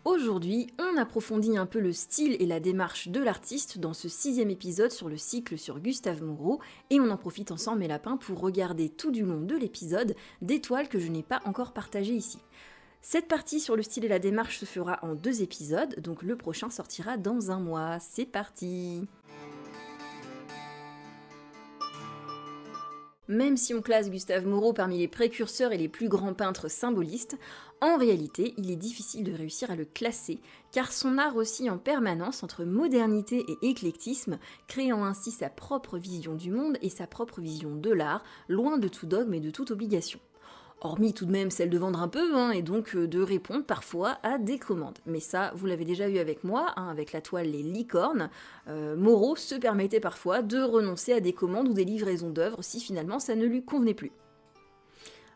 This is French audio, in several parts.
Aujourd'hui, on approfondit un peu le style et la démarche de l'artiste dans ce 6e épisode sur le cycle sur Gustave Moreau, et on en profite ensemble mes lapins pour regarder tout du long de l'épisode des toiles que je n'ai pas encore partagées ici. Cette partie sur le style et la démarche se fera en 2 épisodes, donc le prochain sortira dans 1 mois. C'est parti! Même si on classe Gustave Moreau parmi les précurseurs et les plus grands peintres symbolistes, en réalité, il est difficile de réussir à le classer, car son art oscille en permanence entre modernité et éclectisme, créant ainsi sa propre vision du monde et sa propre vision de l'art, loin de tout dogme et de toute obligation. Hormis tout de même celle de vendre un peu, et donc de répondre parfois à des commandes. Mais ça, vous l'avez déjà eu avec moi, avec la toile Les Licornes. Moreau se permettait parfois de renoncer à des commandes ou des livraisons d'œuvres si finalement ça ne lui convenait plus.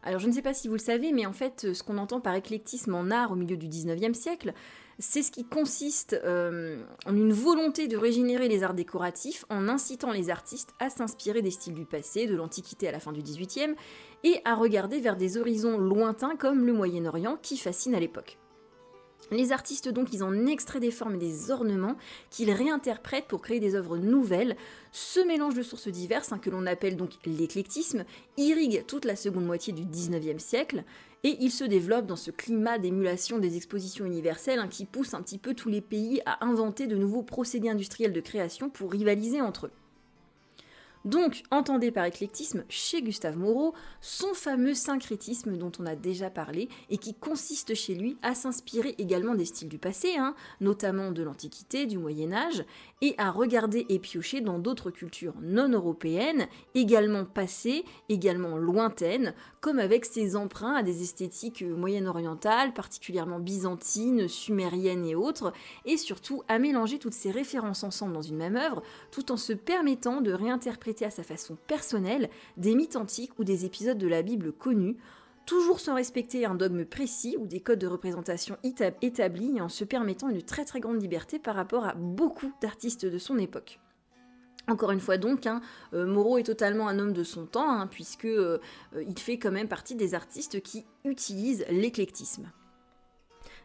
Alors je ne sais pas si vous le savez, mais en fait, ce qu'on entend par éclectisme en art au milieu du 19e siècle, c'est ce qui consiste en une volonté de régénérer les arts décoratifs en incitant les artistes à s'inspirer des styles du passé, de l'Antiquité à la fin du XVIIIe, et à regarder vers des horizons lointains comme le Moyen-Orient qui fascine à l'époque. Les artistes donc, ils en extraient des formes et des ornements qu'ils réinterprètent pour créer des œuvres nouvelles. Ce mélange de sources diverses, que l'on appelle donc l'éclectisme, irrigue toute la seconde moitié du 19e siècle, et il se développe dans ce climat d'émulation des expositions universelles qui pousse un petit peu tous les pays à inventer de nouveaux procédés industriels de création pour rivaliser entre eux. Donc, entendez par éclectisme, chez Gustave Moreau, son fameux syncrétisme dont on a déjà parlé et qui consiste chez lui à s'inspirer également des styles du passé, notamment de l'Antiquité, du Moyen-Âge, et à regarder et piocher dans d'autres cultures non européennes, également passées, également lointaines, comme avec ses emprunts à des esthétiques moyen-orientales, particulièrement byzantines, sumériennes et autres, et surtout à mélanger toutes ces références ensemble dans une même œuvre, tout en se permettant de réinterpréter à sa façon personnelle des mythes antiques ou des épisodes de la Bible connus, toujours sans respecter un dogme précis ou des codes de représentation établis et en se permettant une très très grande liberté par rapport à beaucoup d'artistes de son époque. Encore une fois donc, Moreau est totalement un homme de son temps, puisque il fait quand même partie des artistes qui utilisent l'éclectisme.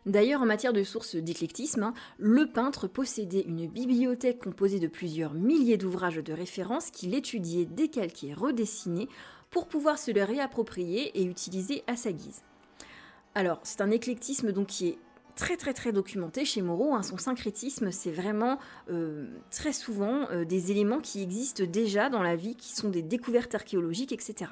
D'ailleurs, en matière de sources d'éclectisme, le peintre possédait une bibliothèque composée de plusieurs milliers d'ouvrages de référence qu'il étudiait, décalquait, redessinait, pour pouvoir se les réapproprier et utiliser à sa guise. Alors, c'est un éclectisme donc qui est très très très documenté chez Moreau. Son syncrétisme, c'est vraiment très souvent des éléments qui existent déjà dans la vie, qui sont des découvertes archéologiques, etc.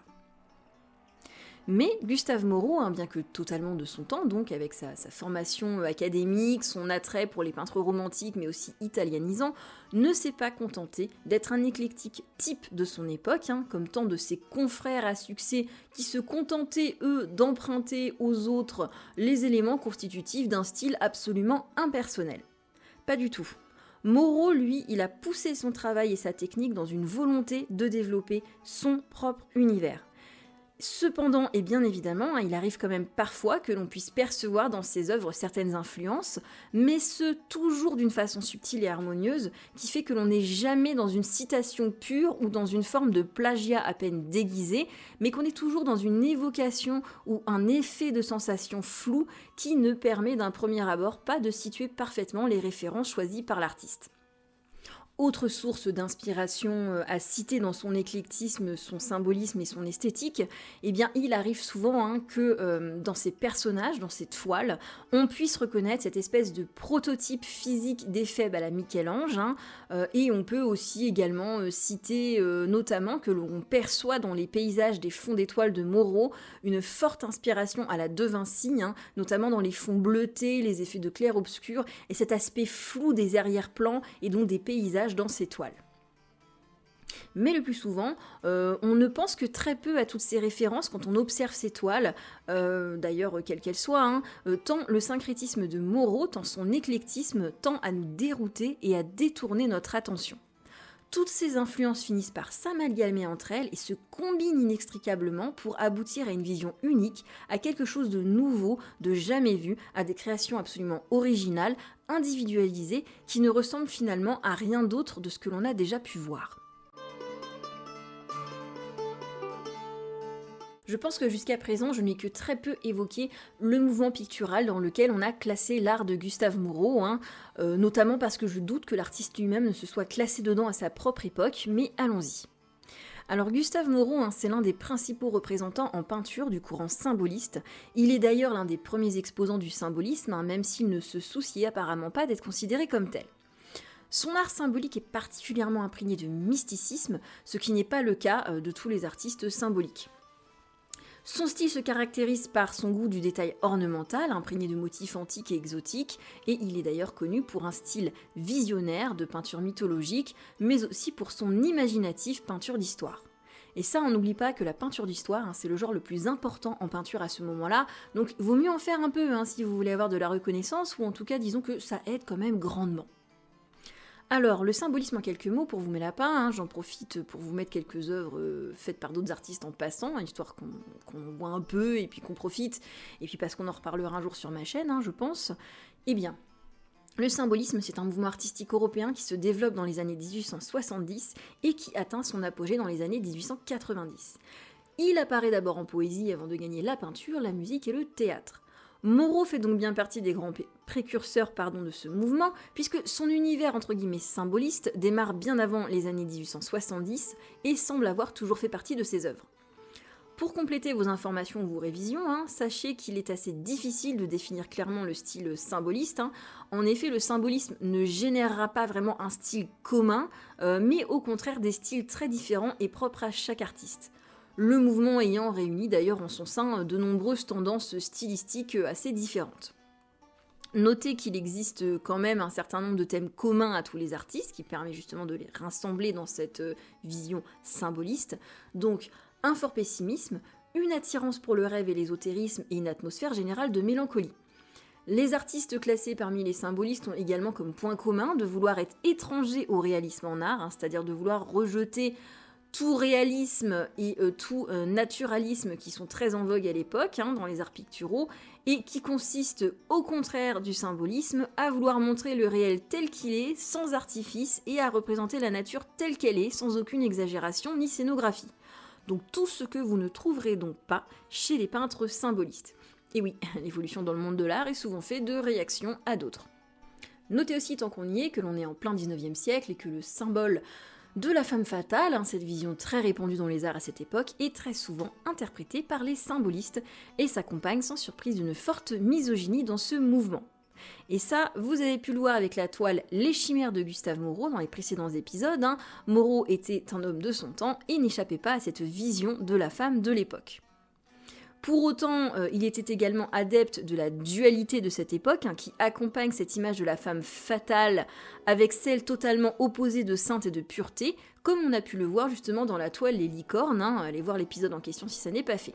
Mais Gustave Moreau, bien que totalement de son temps, donc avec sa formation académique, son attrait pour les peintres romantiques mais aussi italianisants, ne s'est pas contenté d'être un éclectique type de son époque, comme tant de ses confrères à succès qui se contentaient, eux, d'emprunter aux autres les éléments constitutifs d'un style absolument impersonnel. Pas du tout. Moreau, lui, il a poussé son travail et sa technique dans une volonté de développer son propre univers. Cependant, et bien évidemment, il arrive quand même parfois que l'on puisse percevoir dans ses œuvres certaines influences, mais ce toujours d'une façon subtile et harmonieuse, qui fait que l'on n'est jamais dans une citation pure ou dans une forme de plagiat à peine déguisé, mais qu'on est toujours dans une évocation ou un effet de sensation floue qui ne permet d'un premier abord pas de situer parfaitement les références choisies par l'artiste. Autre source d'inspiration à citer dans son éclectisme, son symbolisme et son esthétique, il arrive souvent que dans ses personnages, dans ses toiles, on puisse reconnaître cette espèce de prototype physique d'Éphèbe à la Michel-Ange, et on peut aussi également citer notamment que l'on perçoit dans les paysages des fonds d'étoiles de Moreau une forte inspiration à la De Vinci, notamment dans les fonds bleutés, les effets de clair-obscur et cet aspect flou des arrière-plans et donc des paysages dans ces toiles. Mais le plus souvent, on ne pense que très peu à toutes ces références quand on observe ces toiles, d'ailleurs quelles qu'elles soient, tant le syncrétisme de Moreau, tant son éclectisme tend à nous dérouter et à détourner notre attention. Toutes ces influences finissent par s'amalgamer entre elles et se combinent inextricablement pour aboutir à une vision unique, à quelque chose de nouveau, de jamais vu, à des créations absolument originales, individualisées, qui ne ressemblent finalement à rien d'autre de ce que l'on a déjà pu voir. Je pense que jusqu'à présent, je n'ai que très peu évoqué le mouvement pictural dans lequel on a classé l'art de Gustave Moreau, notamment parce que je doute que l'artiste lui-même ne se soit classé dedans à sa propre époque, mais allons-y. Alors Gustave Moreau, c'est l'un des principaux représentants en peinture du courant symboliste. Il est d'ailleurs l'un des premiers exposants du symbolisme, même s'il ne se souciait apparemment pas d'être considéré comme tel. Son art symbolique est particulièrement imprégné de mysticisme, ce qui n'est pas le cas de tous les artistes symboliques. Son style se caractérise par son goût du détail ornemental, imprégné de motifs antiques et exotiques, et il est d'ailleurs connu pour un style visionnaire de peinture mythologique, mais aussi pour son imaginative peinture d'histoire. Et ça, on n'oublie pas que la peinture d'histoire, c'est le genre le plus important en peinture à ce moment-là, donc il vaut mieux en faire un peu si vous voulez avoir de la reconnaissance, ou en tout cas disons que ça aide quand même grandement. Alors, le symbolisme en quelques mots, pour vous mettre la pain, j'en profite pour vous mettre quelques œuvres faites par d'autres artistes en passant, histoire qu'on voit un peu, et puis qu'on profite, et puis parce qu'on en reparlera un jour sur ma chaîne, je pense. Eh bien, le symbolisme, c'est un mouvement artistique européen qui se développe dans les années 1870 et qui atteint son apogée dans les années 1890. Il apparaît d'abord en poésie avant de gagner la peinture, la musique et le théâtre. Moreau fait donc bien partie des grands précurseurs de ce mouvement, puisque son univers entre guillemets symboliste démarre bien avant les années 1870 et semble avoir toujours fait partie de ses œuvres. Pour compléter vos informations ou vos révisions, sachez qu'il est assez difficile de définir clairement le style symboliste. En effet, le symbolisme ne générera pas vraiment un style commun, mais au contraire des styles très différents et propres à chaque artiste. Le mouvement ayant réuni d'ailleurs en son sein de nombreuses tendances stylistiques assez différentes. Notez qu'il existe quand même un certain nombre de thèmes communs à tous les artistes, qui permet justement de les rassembler dans cette vision symboliste. Donc, un fort pessimisme, une attirance pour le rêve et l'ésotérisme et une atmosphère générale de mélancolie. Les artistes classés parmi les symbolistes ont également comme point commun de vouloir être étrangers au réalisme en art, c'est-à-dire de vouloir rejeter tout réalisme et tout naturalisme qui sont très en vogue à l'époque dans les arts picturaux et qui consiste au contraire du symbolisme à vouloir montrer le réel tel qu'il est, sans artifice, et à représenter la nature telle qu'elle est, sans aucune exagération ni scénographie. Donc tout ce que vous ne trouverez donc pas chez les peintres symbolistes. Et oui, l'évolution dans le monde de l'art est souvent faite de réactions à d'autres. Notez aussi, tant qu'on y est, que l'on est en plein 19e siècle et que le symbole de la femme fatale, cette vision très répandue dans les arts à cette époque, est très souvent interprétée par les symbolistes et s'accompagne sans surprise d'une forte misogynie dans ce mouvement. Et ça, vous avez pu le voir avec la toile Les Chimères de Gustave Moreau dans les précédents épisodes. Moreau était un homme de son temps et n'échappait pas à cette vision de la femme de l'époque. Pour autant, il était également adepte de la dualité de cette époque, qui accompagne cette image de la femme fatale avec celle totalement opposée de sainte et de pureté, comme on a pu le voir justement dans la toile Les Licornes, allez voir l'épisode en question si ça n'est pas fait.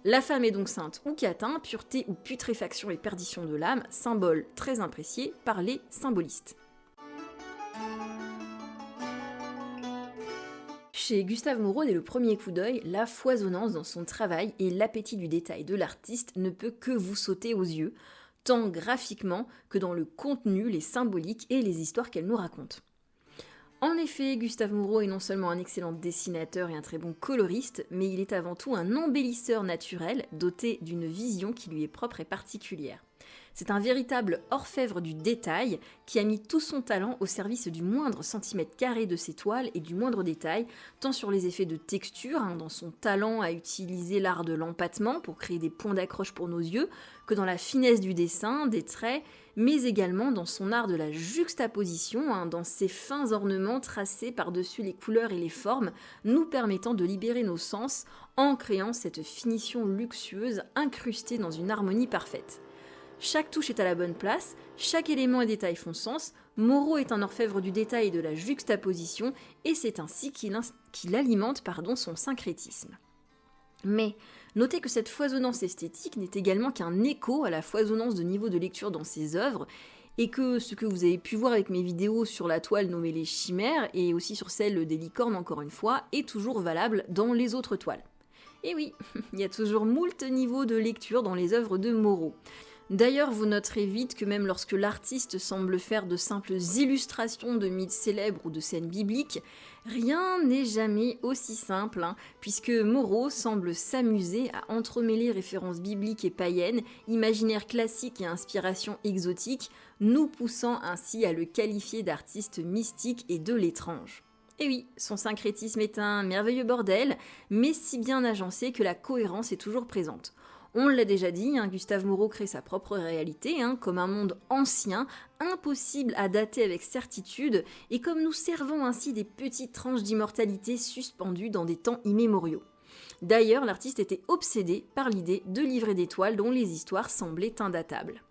La femme est donc sainte ou catin, pureté ou putréfaction et perdition de l'âme, symbole très apprécié par les symbolistes. Chez Gustave Moreau, dès le premier coup d'œil, la foisonnance dans son travail et l'appétit du détail de l'artiste ne peut que vous sauter aux yeux, tant graphiquement que dans le contenu, les symboliques et les histoires qu'elle nous raconte. En effet, Gustave Moreau est non seulement un excellent dessinateur et un très bon coloriste, mais il est avant tout un embellisseur naturel, doté d'une vision qui lui est propre et particulière. C'est un véritable orfèvre du détail qui a mis tout son talent au service du moindre centimètre carré de ses toiles et du moindre détail, tant sur les effets de texture, dans son talent à utiliser l'art de l'empattement pour créer des points d'accroche pour nos yeux, que dans la finesse du dessin, des traits, mais également dans son art de la juxtaposition, dans ses fins ornements tracés par-dessus les couleurs et les formes, nous permettant de libérer nos sens en créant cette finition luxueuse incrustée dans une harmonie parfaite. Chaque touche est à la bonne place, chaque élément et détail font sens, Moreau est un orfèvre du détail et de la juxtaposition, et c'est ainsi qu'il alimente son syncrétisme. Mais notez que cette foisonnance esthétique n'est également qu'un écho à la foisonnance de niveau de lecture dans ses œuvres, et que ce que vous avez pu voir avec mes vidéos sur la toile nommée Les Chimères, et aussi sur celle des Licornes encore une fois, est toujours valable dans les autres toiles. Et oui, il y a toujours moult niveaux de lecture dans les œuvres de Moreau. D'ailleurs, vous noterez vite que même lorsque l'artiste semble faire de simples illustrations de mythes célèbres ou de scènes bibliques, rien n'est jamais aussi simple, puisque Moreau semble s'amuser à entremêler références bibliques et païennes, imaginaires classiques et inspirations exotiques, nous poussant ainsi à le qualifier d'artiste mystique et de l'étrange. Et oui, son syncrétisme est un merveilleux bordel, mais si bien agencé que la cohérence est toujours présente. On l'a déjà dit, Gustave Moreau crée sa propre réalité, comme un monde ancien, impossible à dater avec certitude, et comme nous servons ainsi des petites tranches d'immortalité suspendues dans des temps immémoriaux. D'ailleurs, l'artiste était obsédé par l'idée de livrer des toiles dont les histoires semblaient indatables.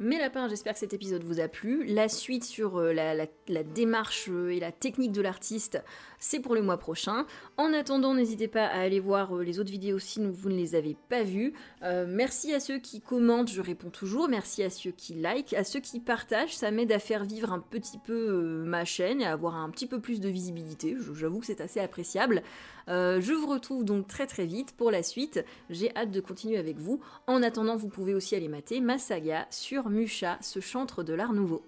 Mes lapins, j'espère que cet épisode vous a plu. La suite sur la démarche et la technique de l'artiste, c'est pour le mois prochain. En attendant, n'hésitez pas à aller voir les autres vidéos si vous ne les avez pas vues. Merci à ceux qui commentent, je réponds toujours. Merci à ceux qui likent, à ceux qui partagent. Ça m'aide à faire vivre un petit peu ma chaîne et à avoir un petit peu plus de visibilité. J'avoue que c'est assez appréciable. Je vous retrouve donc très très vite pour la suite. J'ai hâte de continuer avec vous. En attendant, vous pouvez aussi aller mater ma saga sur Musha, ce chantre de l'Art Nouveau.